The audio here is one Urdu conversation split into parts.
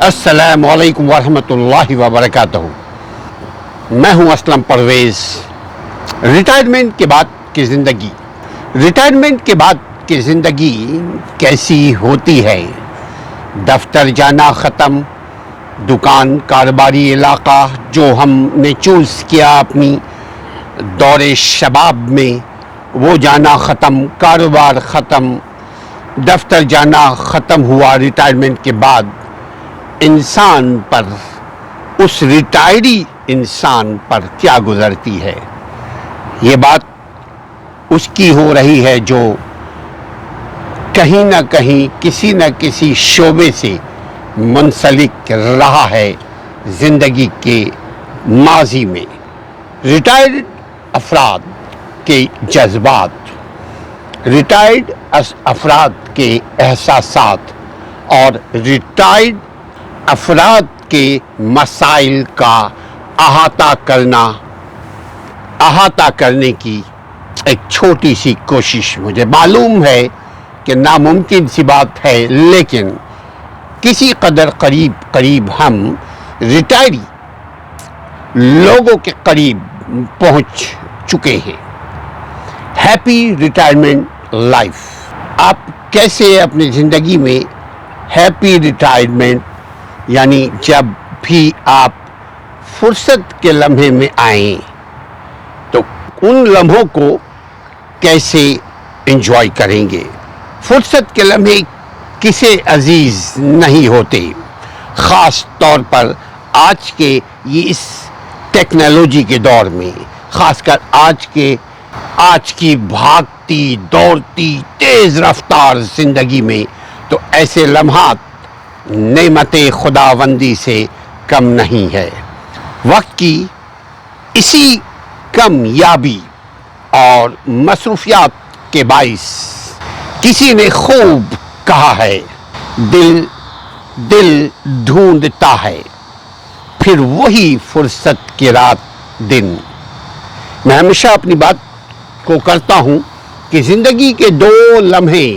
السلام علیکم ورحمۃ اللہ وبرکاتہ۔ میں ہوں اسلم پرویز۔ ریٹائرمنٹ کے بعد کی زندگی، ریٹائرمنٹ کے بعد کی زندگی کیسی ہوتی ہے؟ دفتر جانا ختم، دکان کاروباری علاقہ جو ہم نے چوز کیا اپنی دور شباب میں وہ جانا ختم، کاروبار ختم، دفتر جانا ختم ہوا۔ ریٹائرمنٹ کے بعد انسان پر، اس ریٹائری انسان پر کیا گزرتی ہے؟ یہ بات اس کی ہو رہی ہے جو کہیں نہ کہیں کسی نہ کسی شعبے سے منسلک رہا ہے زندگی کے ماضی میں۔ ریٹائرڈ افراد کے جذبات، ریٹائرڈ افراد کے احساسات اور ریٹائرڈ افراد کے مسائل کا احاطہ کرنے کی ایک چھوٹی سی کوشش۔ مجھے معلوم ہے کہ ناممکن سی بات ہے، لیکن کسی قدر قریب ہم ریٹائری لوگوں کے قریب پہنچ چکے ہیں۔ Happy retirement life. آپ کیسے اپنی زندگی میں ہیپی ریٹائرمنٹ، یعنی جب بھی آپ فرصت کے لمحے میں آئیں تو ان لمحوں کو کیسے انجوائے کریں گے؟ فرصت کے لمحے کسے عزیز نہیں ہوتے، خاص طور پر آج کے یہ اس ٹیکنالوجی کے دور میں، خاص کر آج کی بھاگتی دوڑتی تیز رفتار زندگی میں تو ایسے لمحات نعمت خداوندی سے کم نہیں ہے۔ وقت کی اسی کمیابی اور مصروفیات کے باعث کسی نے خوب کہا ہے، دل ڈھونڈتا ہے پھر وہی فرصت کی رات دن۔ میں ہمیشہ اپنی بات کو کرتا ہوں کہ زندگی کے دو لمحے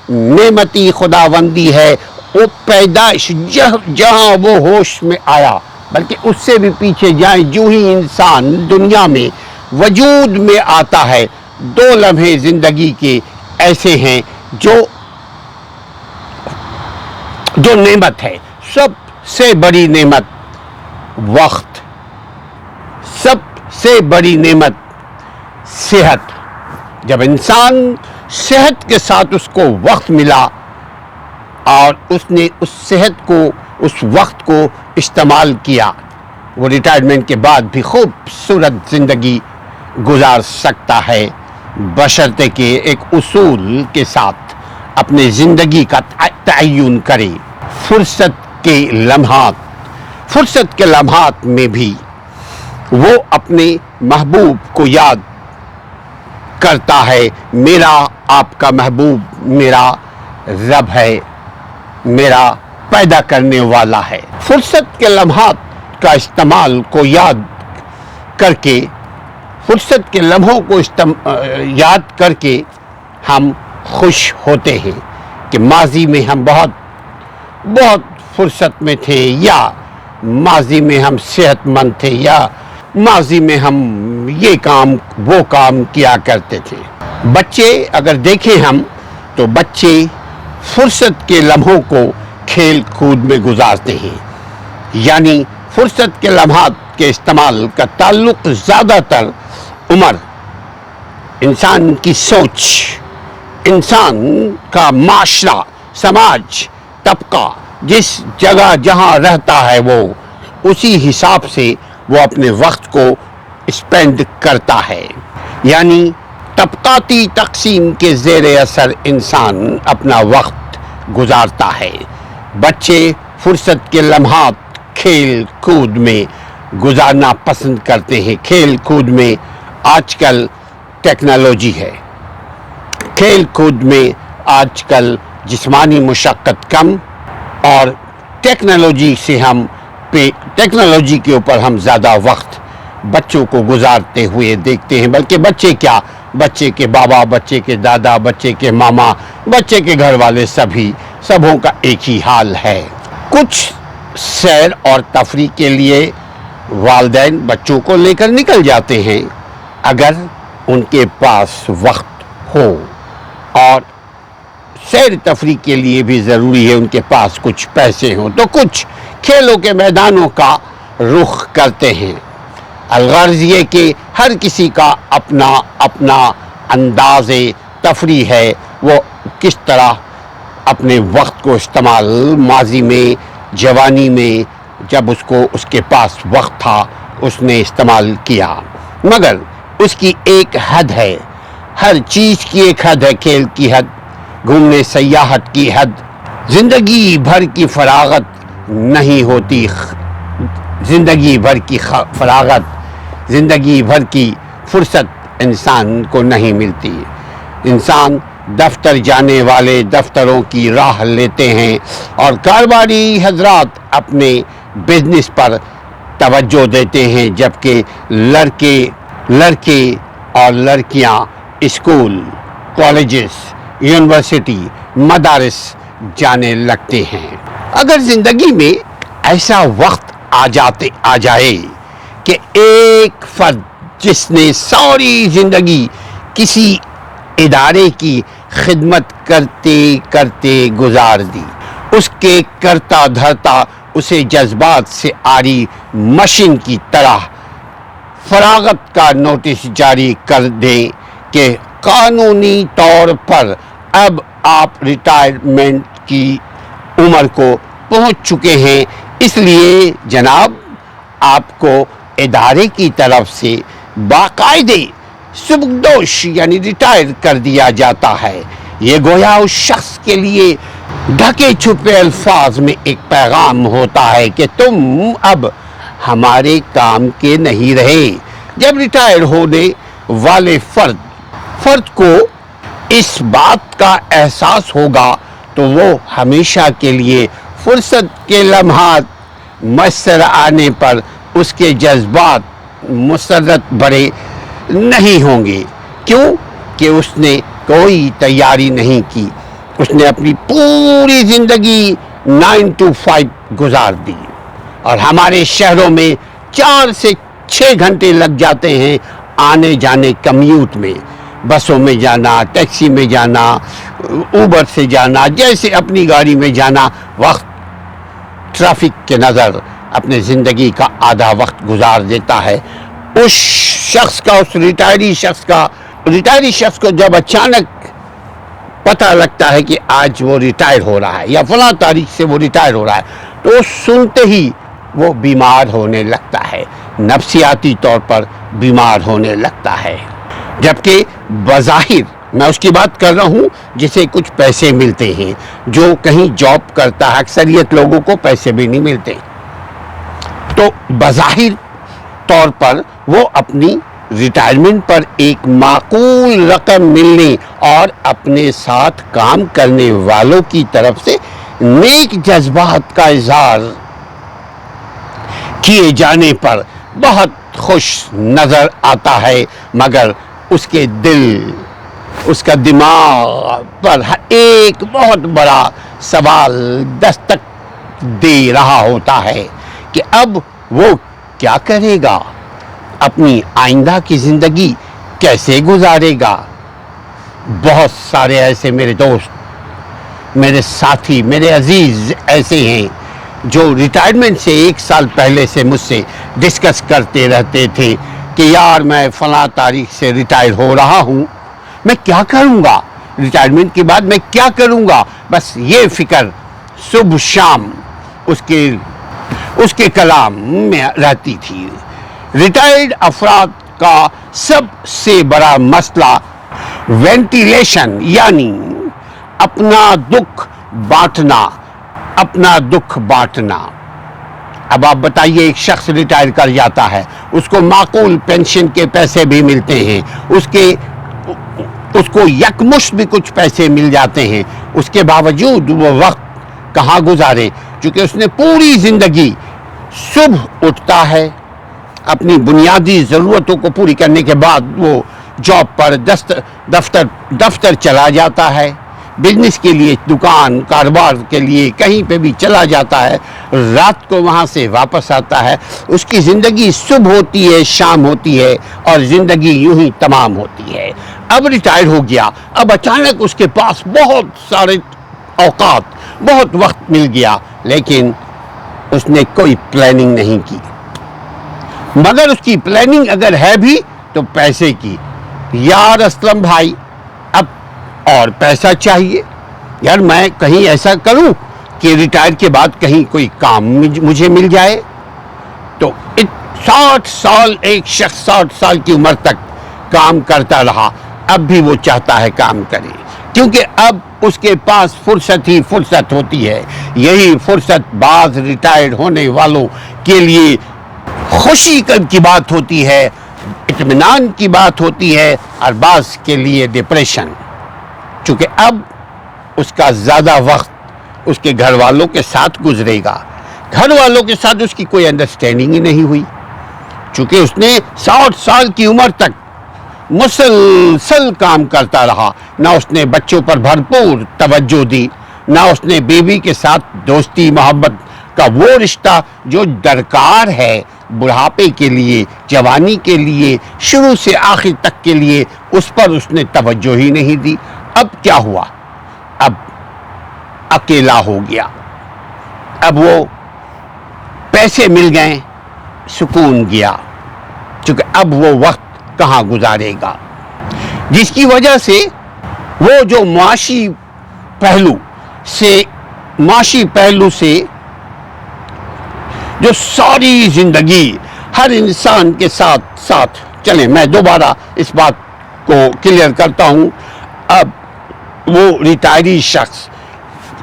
نعمتی خداوندی ہے۔ وہ پیدائش جہاں وہ ہوش میں آیا، بلکہ اس سے بھی پیچھے جائیں، جو ہی انسان دنیا میں وجود میں آتا ہے، دو لمحے زندگی کے ایسے ہیں جو نعمت ہے۔ سب سے بڑی نعمت وقت، سب سے بڑی نعمت صحت۔ جب انسان صحت کے ساتھ اس کو وقت ملا اور اس نے اس صحت کو، اس وقت کو استعمال کیا، وہ ریٹائرمنٹ کے بعد بھی خوبصورت زندگی گزار سکتا ہے، بشرطے کہ ایک اصول کے ساتھ اپنے زندگی کا تعین کرے۔ فرصت کے لمحات میں بھی وہ اپنے محبوب کو یاد کرتا ہے۔ میرا آپ کا محبوب میرا رب ہے، میرا پیدا کرنے والا ہے۔ فرصت کے لمحات کا استعمال کو یاد کر کے، فرصت کے لمحوں کو یاد کر کے ہم خوش ہوتے ہیں کہ ماضی میں ہم بہت فرصت میں تھے، یا ماضی میں ہم صحت مند تھے، یا ماضی میں ہم یہ کام وہ کام کیا کرتے تھے۔ بچے اگر دیکھیں ہم تو بچے فرصت کے لمحوں کو کھیل کود میں گزارتے ہیں، یعنی فرصت کے لمحات کے استعمال کا تعلق زیادہ تر عمر، انسان کی سوچ، انسان کا معاشرہ، سماج، طبقہ، جس جگہ جہاں رہتا ہے وہ اسی حساب سے وہ اپنے وقت کو اسپینڈ کرتا ہے، یعنی طبقاتی تقسیم کے زیر اثر انسان اپنا وقت گزارتا ہے۔ بچے فرصت کے لمحات کھیل کود میں گزارنا پسند کرتے ہیں۔ کھیل کود میں آج کل ٹیکنالوجی ہے، کھیل کود میں آج کل جسمانی مشقت کم، اور ٹیکنالوجی کے اوپر ہم زیادہ وقت بچوں کو گزارتے ہوئے دیکھتے ہیں۔ بلکہ بچے کیا، بچے کے بابا، بچے کے دادا، بچے کے ماما، بچے کے گھر والے سبوں کا ایک ہی حال ہے۔ کچھ سیر اور تفریح کے لیے والدین بچوں کو لے کر نکل جاتے ہیں اگر ان کے پاس وقت ہو، اور سیر تفریح کے لیے بھی ضروری ہے ان کے پاس کچھ پیسے ہوں، تو کچھ کھیلوں کے میدانوں کا رخ کرتے ہیں۔ الغرض یہ کہ ہر کسی کا اپنا اپنا انداز تفریح ہے، وہ کس طرح اپنے وقت کو استعمال، ماضی میں، جوانی میں، جب اس کے پاس وقت تھا اس نے استعمال کیا، مگر اس کی ایک حد ہے، ہر چیز کی ایک حد ہے، کھیل کی حد، گھومنے سیاحت کی حد۔ زندگی بھر کی فراغت نہیں ہوتی، زندگی بھر کی فراغت، زندگی بھر کی فرصت انسان کو نہیں ملتی۔ انسان دفتر جانے والے دفتروں کی راہ لیتے ہیں اور کاروباری حضرات اپنے بزنس پر توجہ دیتے ہیں، جبکہ لڑکے اور لڑکیاں اسکول، کالجز، یونیورسٹی، مدارس جانے لگتے ہیں۔ اگر زندگی میں ایسا وقت آ جائے کہ ایک فرد جس نے ساری زندگی کسی ادارے کی خدمت کرتے کرتے گزار دی، اس کے کرتا دھرتا اسے جذبات سے آری مشین کی طرح فراغت کا نوٹس جاری کر دیں کہ قانونی طور پر اب آپ ریٹائرمنٹ کی عمر کو پہنچ چکے ہیں، اس لیے جناب آپ کو ادارے کی طرف سے باقاعدے سبکدوش یعنی ریٹائر کر دیا جاتا ہے، یہ گویا اس شخص کے لیے ڈھکے چھپے الفاظ میں ایک پیغام ہوتا ہے کہ تم اب ہمارے کام کے نہیں رہے۔ جب ریٹائر ہونے والے فرد کو اس بات کا احساس ہوگا تو وہ ہمیشہ کے لیے فرصت کے لمحات میسر آنے پر اس کے جذبات مسرت بھرے نہیں ہوں گے، کیوں کہ اس نے کوئی تیاری نہیں کی، اس نے اپنی پوری زندگی 9 to 5 گزار دی، اور ہمارے شہروں میں 4 سے 6 گھنٹے لگ جاتے ہیں آنے جانے کمیوٹ میں، بسوں میں جانا، ٹیکسی میں جانا، اوبر سے جانا، جیسے اپنی گاڑی میں جانا، وقت ٹریفک کے نظر اپنے زندگی کا آدھا وقت گزار دیتا ہے۔ اس شخص کا، اس ریٹائری شخص کو جب اچانک پتہ لگتا ہے کہ آج وہ ریٹائر ہو رہا ہے یا فلاں تاریخ سے وہ ریٹائر ہو رہا ہے، تو سنتے ہی وہ بیمار ہونے لگتا ہے، نفسیاتی طور پر بیمار ہونے لگتا ہے، جبکہ بظاہر میں اس کی بات کر رہا ہوں جسے کچھ پیسے ملتے ہیں، جو کہیں جاب کرتا ہے، اکثریت لوگوں کو پیسے بھی نہیں ملتے، تو بظاہر طور پر وہ اپنی ریٹائرمنٹ پر ایک معقول رقم ملنے اور اپنے ساتھ کام کرنے والوں کی طرف سے نیک جذبات کا اظہار کیے جانے پر بہت خوش نظر آتا ہے، مگر اس کے دل، اس کا دماغ پر ایک بہت بڑا سوال دستک دے رہا ہوتا ہے کہ اب وہ کیا کرے گا، اپنی آئندہ کی زندگی کیسے گزارے گا۔ بہت سارے ایسے میرے دوست، میرے ساتھی، میرے عزیز ایسے ہیں جو ریٹائرمنٹ سے 1 سال پہلے سے مجھ سے ڈسکس کرتے رہتے تھے کہ یار میں فلاں تاریخ سے ریٹائر ہو رہا ہوں، میں کیا کروں گا، ریٹائرمنٹ کے بعد میں کیا کروں گا، بس یہ فکر صبح شام اس کے کلام میں رہتی تھی۔ ریٹائرڈ افراد کا سب سے بڑا مسئلہ وینٹیلیشن یعنی اپنا دکھ بانٹنا۔ اب آپ بتائیے، ایک شخص ریٹائر کر جاتا ہے، اس کو معقول پینشن کے پیسے بھی ملتے ہیں، اس کو یکمشت بھی کچھ پیسے مل جاتے ہیں، اس کے باوجود وہ وقت کہاں گزارے، چونکہ اس نے پوری زندگی صبح اٹھتا ہے، اپنی بنیادی ضرورتوں کو پوری کرنے کے بعد وہ جاب پر دفتر چلا جاتا ہے، بزنس کے لیے، دکان کاروبار کے لیے کہیں پہ بھی چلا جاتا ہے، رات کو وہاں سے واپس آتا ہے، اس کی زندگی صبح ہوتی ہے، شام ہوتی ہے، اور زندگی یوں ہی تمام ہوتی ہے۔ اب ریٹائر ہو گیا، اب اچانک اس کے پاس بہت سارے اوقات، بہت وقت مل گیا، لیکن اس نے کوئی پلاننگ نہیں کی۔ مگر اس کی پلاننگ اگر ہے بھی تو پیسے کی۔ یار اسلم بھائی، اب اور پیسہ چاہیے یار، میں کہیں ایسا کروں کہ ریٹائر کے بعد کہیں کوئی کام مجھے مل جائے۔ تو 60 سال ایک شخص 60 سال کی عمر تک کام کرتا رہا، اب بھی وہ چاہتا ہے کام کرے، کیونکہ اب اس کے پاس فرصت ہی فرصت ہوتی ہے۔ یہی فرصت بعض ریٹائرڈ ہونے والوں کے لیے خوشی کی بات ہوتی ہے، اطمینان کی بات ہوتی ہے، اور بعض کے لیے ڈپریشن، چونکہ اب اس کا زیادہ وقت اس کے گھر والوں کے ساتھ گزرے گا۔ گھر والوں کے ساتھ اس کی کوئی انڈرسٹینڈنگ ہی نہیں ہوئی، چونکہ اس نے 60 سال کی عمر تک مسلسل کام کرتا رہا، نہ اس نے بچوں پر بھرپور توجہ دی، نہ اس نے بیوی کے ساتھ دوستی محبت کا وہ رشتہ جو درکار ہے بڑھاپے کے لیے، جوانی کے لیے، شروع سے آخر تک کے لیے، اس پر اس نے توجہ ہی نہیں دی۔ اب کیا ہوا؟ اب اکیلا ہو گیا، اب وہ پیسے مل گئے، سکون گیا، چونکہ اب وہ وقت کہاں گزارے گا، جس کی وجہ سے وہ جو معاشی پہلو سے جو ساری زندگی ہر انسان کے ساتھ چلیں، میں دوبارہ اس بات کو کلیئر کرتا ہوں، اب وہ ریٹائری شخص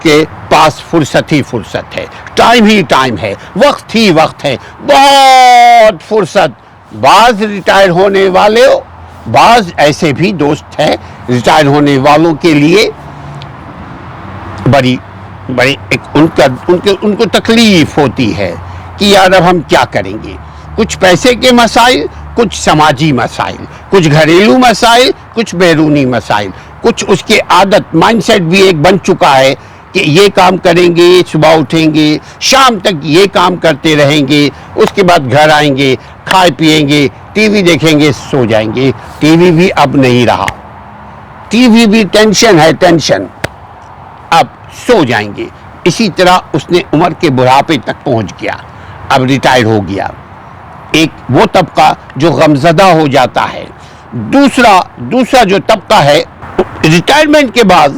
کے پاس فرصت ہی فرصت ہے، ٹائم ہی ٹائم ہے، وقت ہی وقت ہے، بہت فرصت۔ بعض ریٹائر ہونے والے، بعض ایسے بھی دوست ہیں ریٹائر ہونے والوں کے لیے بڑی ان کو تکلیف ہوتی ہے کہ یار اب ہم کیا کریں گے، کچھ پیسے کے مسائل، کچھ سماجی مسائل، کچھ گھریلو مسائل، کچھ بیرونی مسائل، کچھ اس کے عادت مائنڈ سیٹ بھی ایک بن چکا ہے کہ یہ کام کریں گے، صبح اٹھیں گے، شام تک یہ کام کرتے رہیں گے، اس کے بعد گھر آئیں گے، کھائے پیئیں گے، ٹی وی دیکھیں گے، سو جائیں گے۔ ٹی وی بھی اب نہیں رہا، ٹی وی بھی ٹینشن ہے، ٹینشن، اب سو جائیں گے۔ اسی طرح اس نے عمر کے بڑھاپے تک پہنچ گیا، اب ریٹائر ہو گیا۔ ایک وہ طبقہ جو غمزدہ ہو جاتا ہے، دوسرا جو طبقہ ہے، ریٹائرمنٹ کے بعد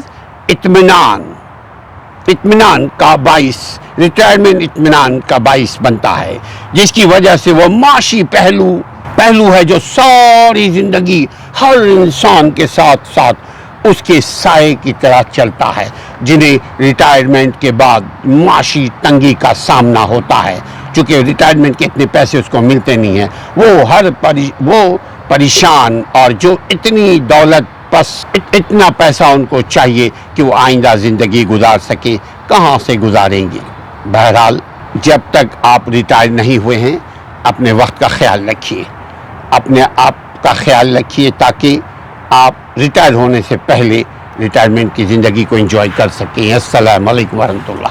اطمینان کا باعث، ریٹائرمنٹ اطمینان کا باعث بنتا ہے، جس کی وجہ سے وہ معاشی پہلو ہے جو ساری زندگی ہر انسان کے ساتھ اس کے سائے کی طرح چلتا ہے، جنہیں ریٹائرمنٹ کے بعد معاشی تنگی کا سامنا ہوتا ہے، چونکہ ریٹائرمنٹ کے اتنے پیسے اس کو ملتے نہیں ہیں، وہ پریشان، اور جو اتنی دولت بس اتنا پیسہ ان کو چاہیے کہ وہ آئندہ زندگی گزار سکے، کہاں سے گزاریں گے؟ بہرحال جب تک آپ ریٹائر نہیں ہوئے ہیں اپنے وقت کا خیال رکھیے، اپنے آپ کا خیال رکھیے، تاکہ آپ ریٹائر ہونے سے پہلے ریٹائرمنٹ کی زندگی کو انجوائے کر سکیں۔ السلام علیکم ورحمۃ اللہ۔